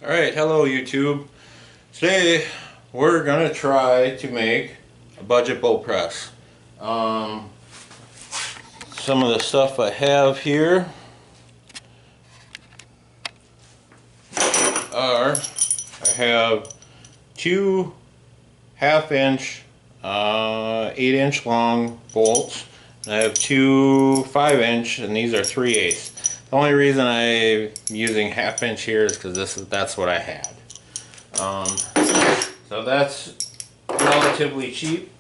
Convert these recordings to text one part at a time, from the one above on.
Alright, hello YouTube. Today we're gonna try to make a budget bow press. Some of the stuff I have here are, I have two 1/2 inch, 8-inch long bolts. And I have two 5-inch, and these are 3/8. The only reason I'm using 1/2 inch here is because that's what I had. So that's relatively cheap.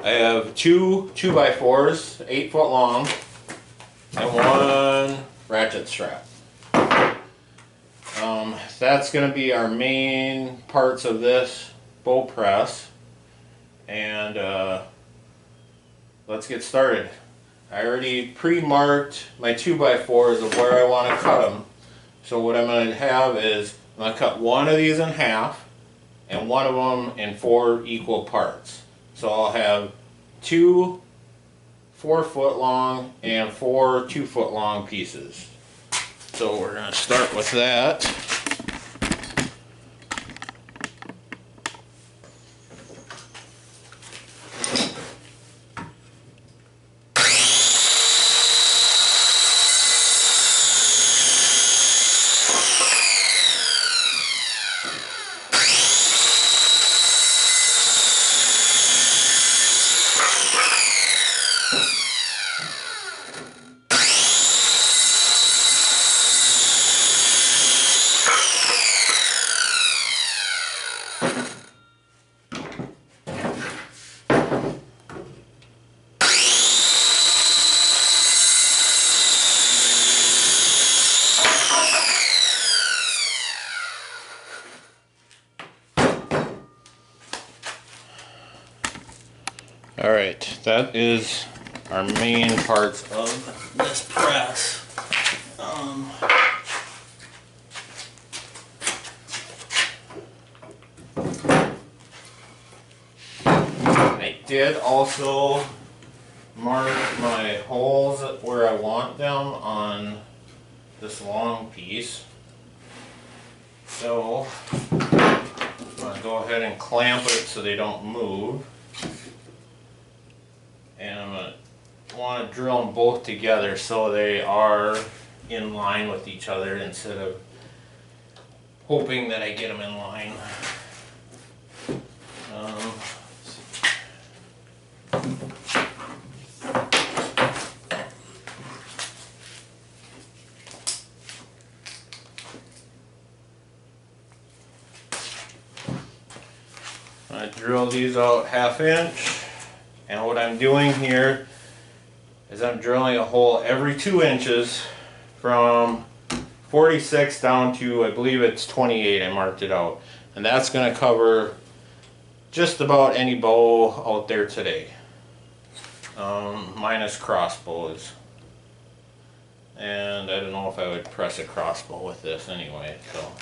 I have two 2x4s, 8 foot long, and one ratchet strap. That's going to be our main parts of this bow press, and let's get started. I already pre-marked my 2x4s of where I want to cut them. So what I'm going to have is I'm going to cut one of these in half and one of them in 4 equal parts. So I'll have 2 4-foot long and 4 2-foot long pieces. So we're going to start with that. Alright, that is our main parts of this press. I did also mark my holes where I want them on this long piece. So I'm going to go ahead and clamp it so they don't move. And I'm going to want to drill them both together so they are in line with each other instead of hoping that I get them in line. I drill these out 1/2 inch. And what I'm doing here is I'm drilling a hole every 2 inches from 46 down to, I believe it's 28, I marked it out. And that's going to cover just about any bow out there today, minus crossbows. And I don't know if I would press a crossbow with this anyway, so.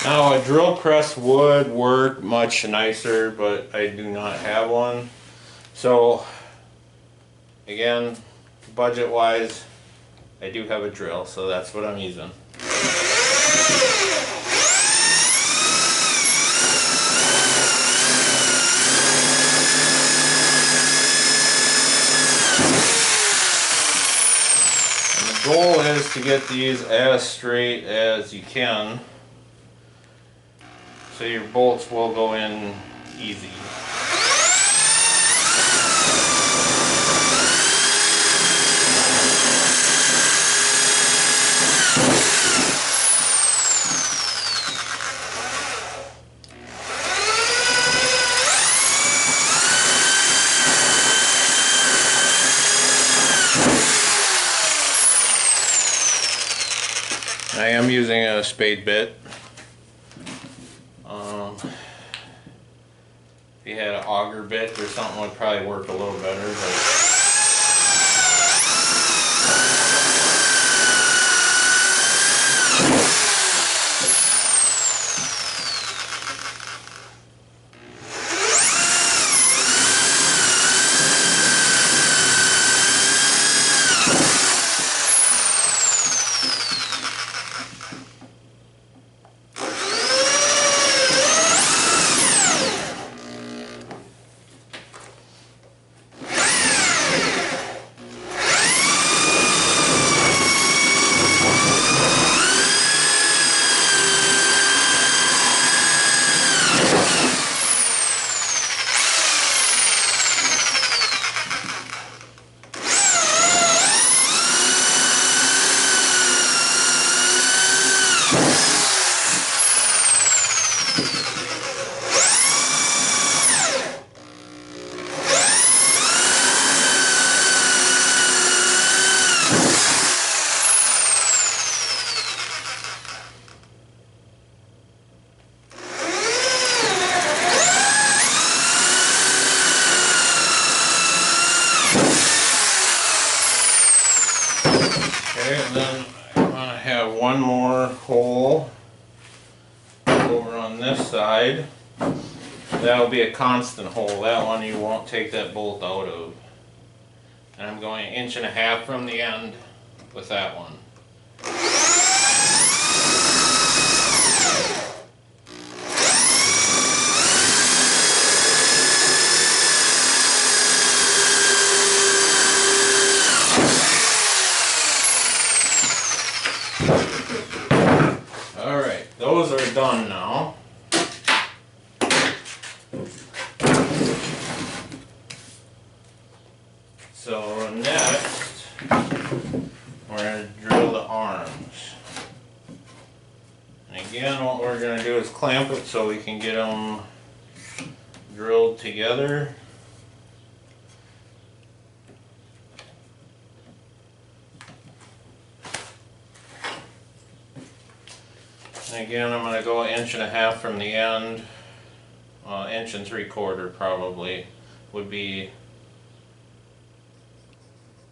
Now a drill press would work much nicer, but I do not have one. So again, budget wise, I do have a drill, so that's what I'm using. And the goal is to get these as straight as you can, so your bolts will go in easy. I am using a spade bit. If you had an auger bit or something, would probably work a little better. But Okay, and then I want to have one more hole over on this side. That'll be a constant hole. That one you won't take that bolt out of. And I'm going 1.5 inches from the end with that one. Alright, those are done now. So next, we're going to drill the arms. And again, what we're going to do is clamp it so we can get them drilled together. And again, I'm going to go 1.5 inches from the end. 1 3/4 inches probably would be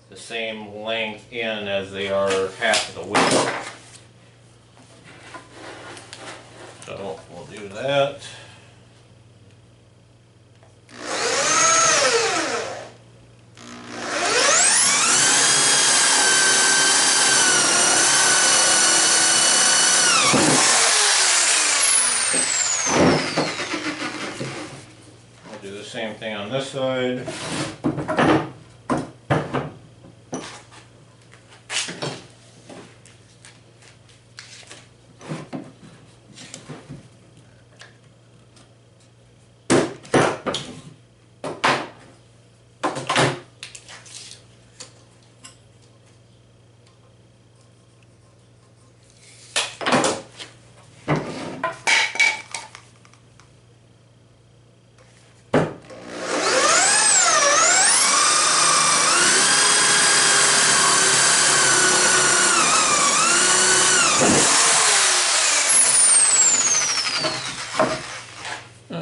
the same length in as they are half of the width. So we'll do that. We'll do the same thing on this side.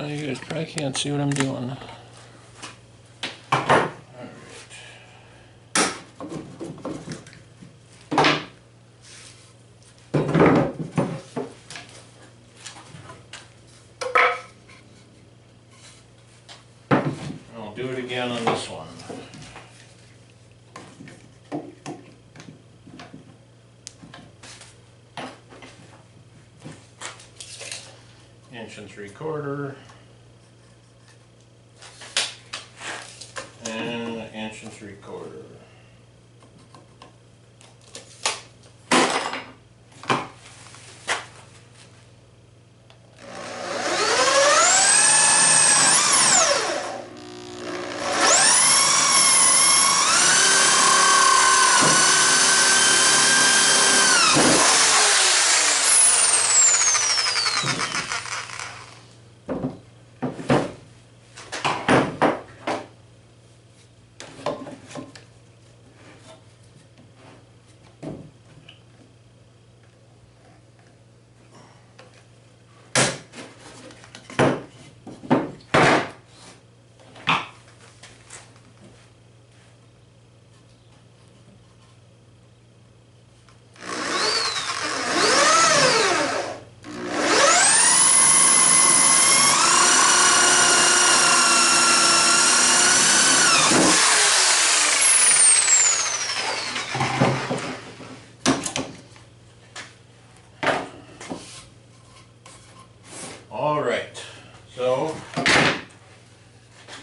You guys probably can't see what I'm doing. I'll do it again on this one. Inch and 3/4 and 1 3/4 inches. Alright, so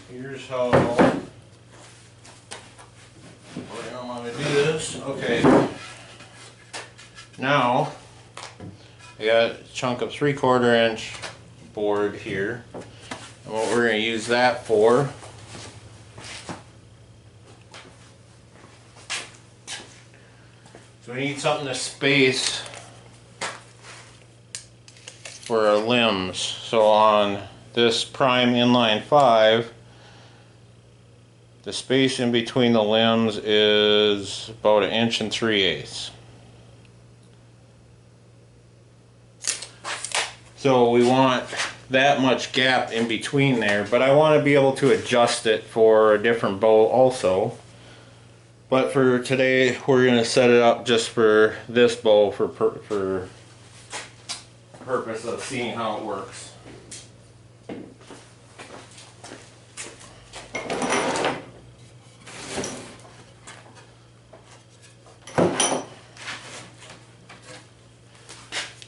here's how I want to do this. Okay, now I got a chunk of 3/4 inch board here, and what we're going to use that for so we need something to space for our limbs. So on this prime inline 5, the space in between the limbs is about 1 3/8 inches. So we want that much gap in between there, but I want to be able to adjust it for a different bow also. But for today, we're gonna set it up just for this bow for purpose of seeing how it works.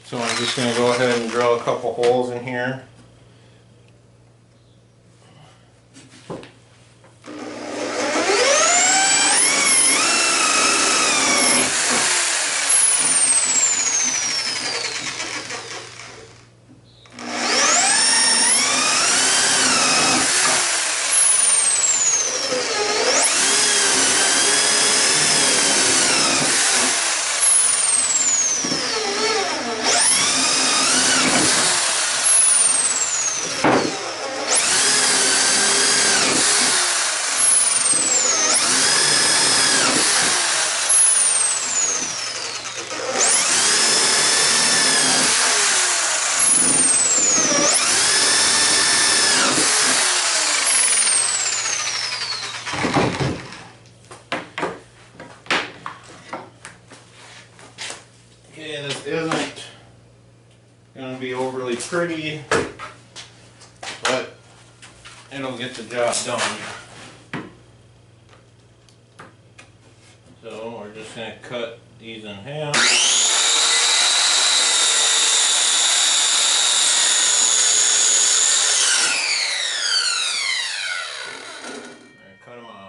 So I'm just going to go ahead and drill a couple holes in here. Okay, this isn't going to be overly pretty, but it'll get the job done. So we're just going to cut these in half. And cut them off.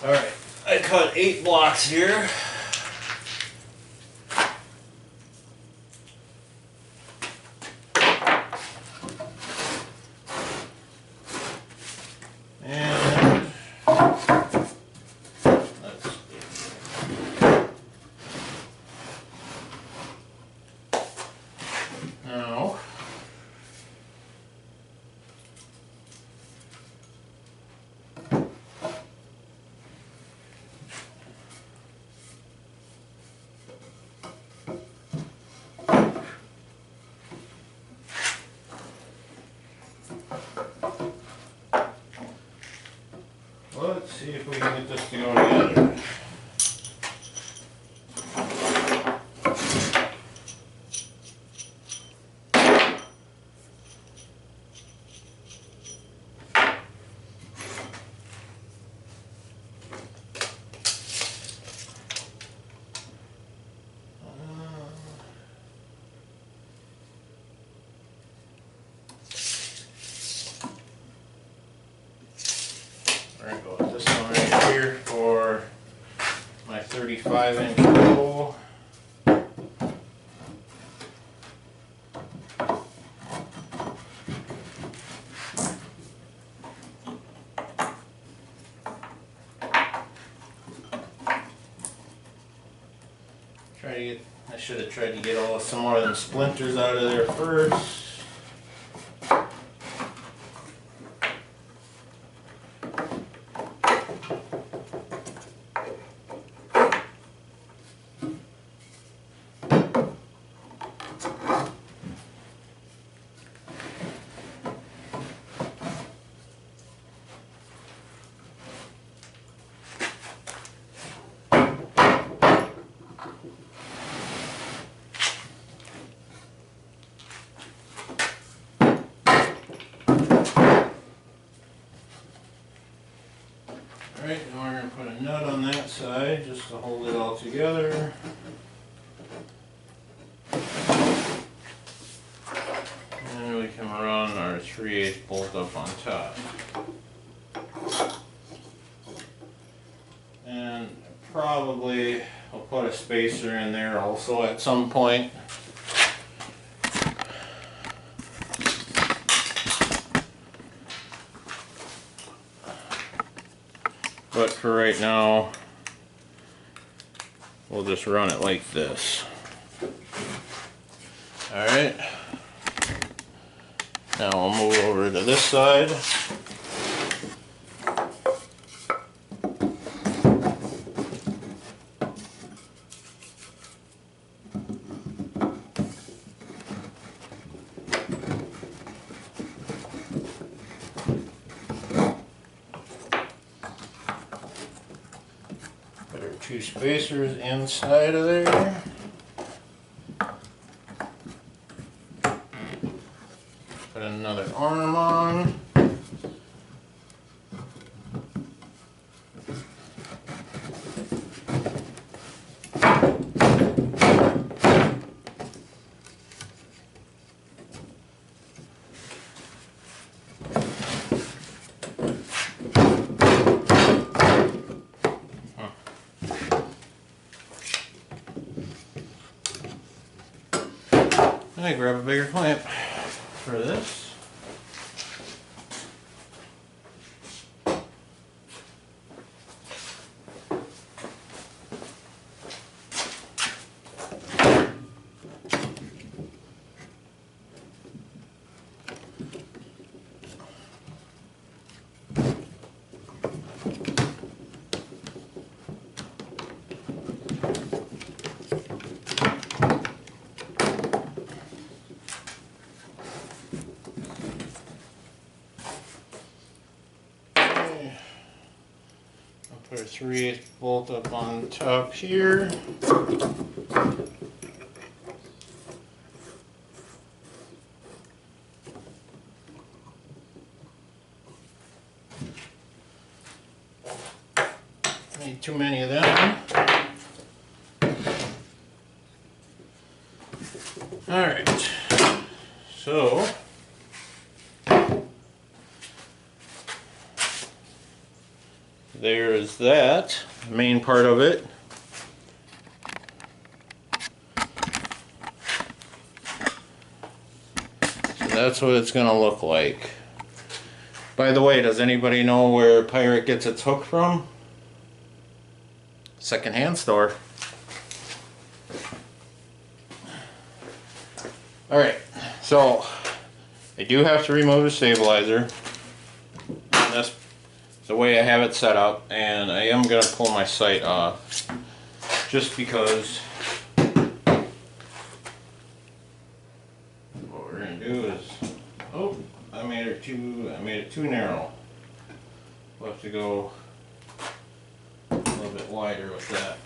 Alright, I cut 8 blocks here. And let's now let's see if we can get this to go together. We're going to go with this one right here for my 35-inch bow. I should have tried to get some more of them splinters out of there first. Alright, now we're going to put a nut on that side just to hold it all together. And we can run our 3/8 bolt up on top. And probably I'll put a spacer in there also at some point. But for right now, we'll just run it like this. Alright, Now I'll move over to this side. Put our 2 spacers inside of there. Put another arm on. I grab a bigger clamp for this. Put a 3/8 bolt up on top here. Need too many of them. Alright, so there is that, the main part of it. So that's what it's going to look like. By the way, does anybody know where Pirate gets its hook from? Secondhand store. Alright, so I do have to remove the stabilizer. And that's the way I have it set up, and I am going to pull my sight off just because what we're going to do is, oh, I made it too narrow. We'll have to go a little bit wider with that.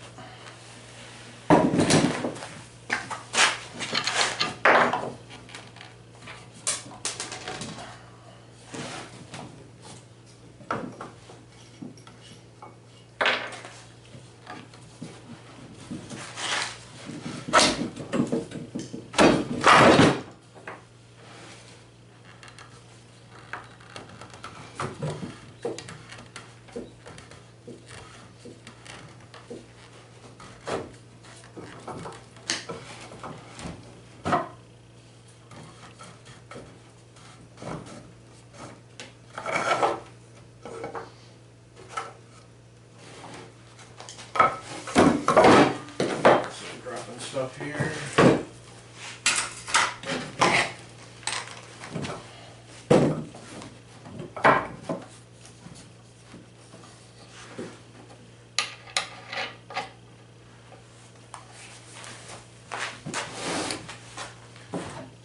Stuff here.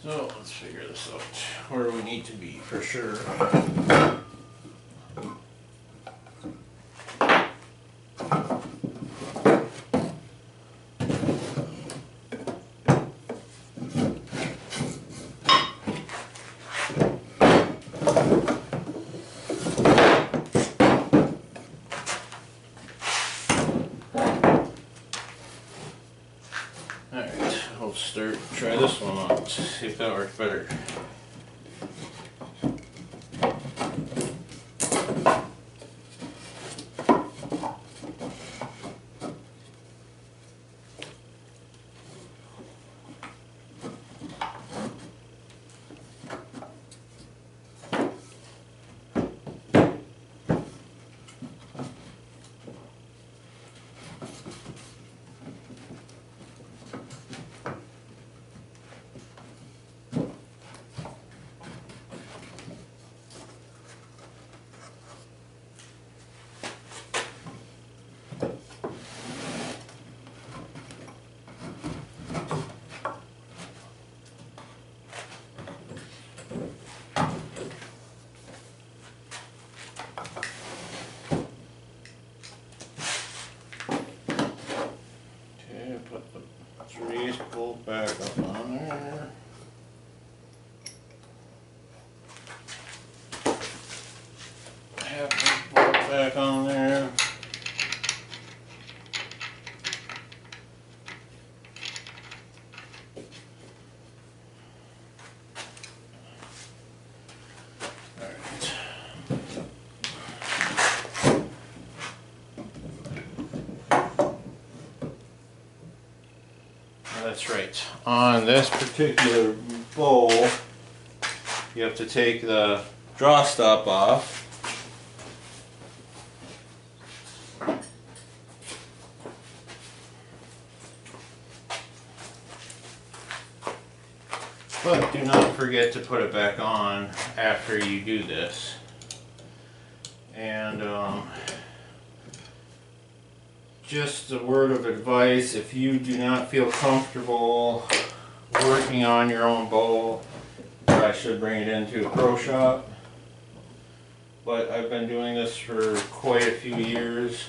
So let's figure this out. Where do we need to be for sure? Try this one on, see if that works better. have my bolt back on there. That's right. On this particular bowl, you have to take the draw stop off. But do not forget to put it back on after you do this. And just a word of advice, if you do not feel comfortable working on your own bow, I should bring it into a pro shop. But I've been doing this for quite a few years.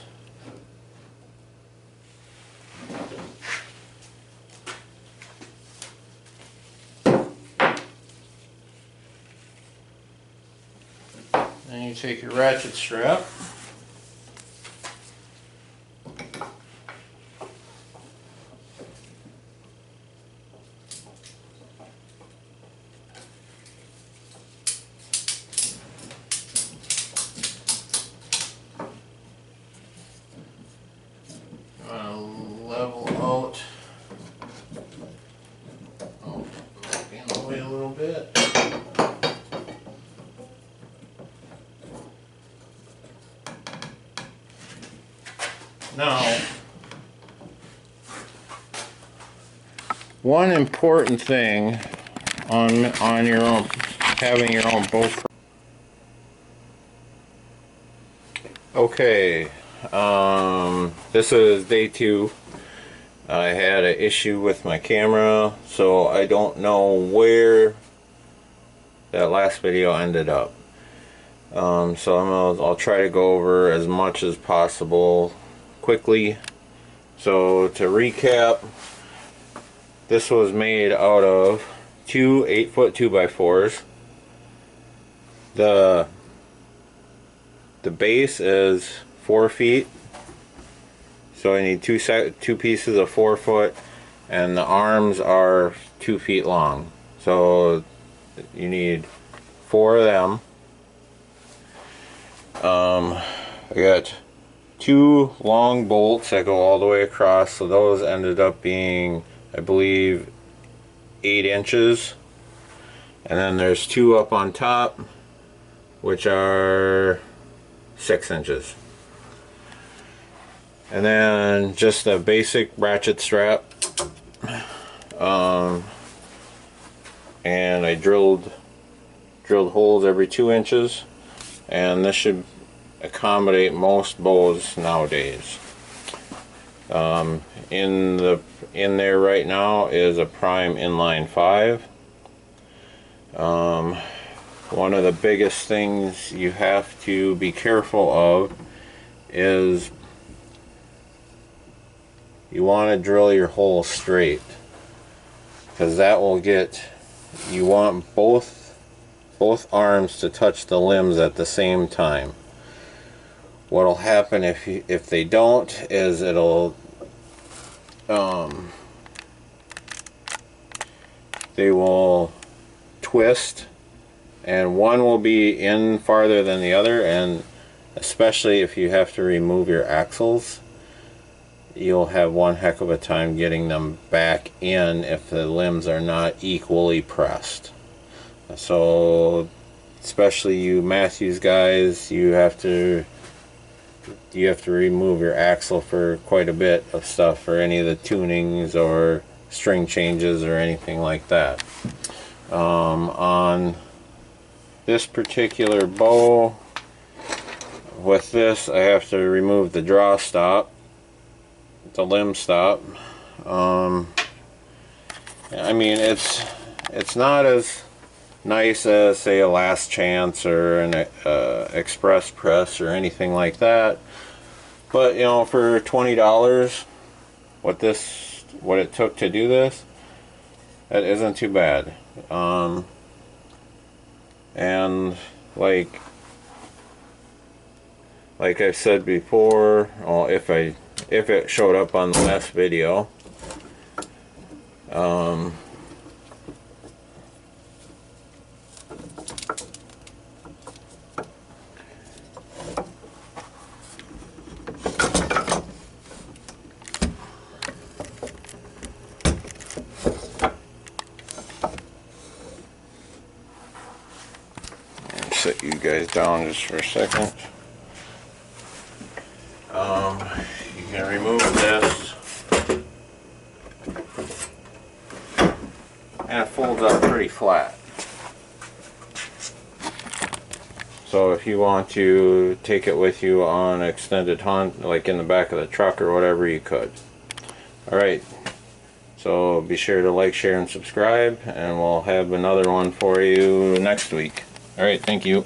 Then you take your ratchet strap. Level out. Oh, in the way a little bit. Now, one important thing on your own, having your own bow. Okay, this is day 2. I had an issue with my camera, so I don't know where that last video ended up. So I'll try to go over as much as possible quickly. So to recap, this was made out of 2 8-foot 2x4s. The base is 4 feet. So I need two pieces of 4 foot, and the arms are 2 feet long. So you need 4 of them. I got 2 long bolts that go all the way across, so those ended up being, I believe, 8 inches. And then there's 2 up on top, which are 6 inches. And then just a basic ratchet strap, and I drilled holes every 2 inches, and this should accommodate most bows nowadays. In there right now is a Prime Inline 5. One of the biggest things you have to be careful of is you want to drill your hole straight, because that will you want both arms to touch the limbs at the same time. What'll happen if they don't is they will twist, and one will be in farther than the other, and especially if you have to remove your axles, you'll have one heck of a time getting them back in if the limbs are not equally pressed. So especially you Matthews guys, you have to remove your axle for quite a bit of stuff, for any of the tunings or string changes or anything like that. On this particular bow, with this, I have to remove the draw stop, the limb stop. I mean, it's not as nice as, say, a Last Chance or an Express Press or anything like that, but you know, for $20, what it took to do this, that isn't too bad. And like like I said before, well, if it showed up on the last video, set you guys down just for a second. You can remove this, and it folds up pretty flat. So if you want to take it with you on extended hunt, like in the back of the truck or whatever, you could. Alright, so be sure to like, share, and subscribe, and we'll have another one for you next week. Alright, thank you.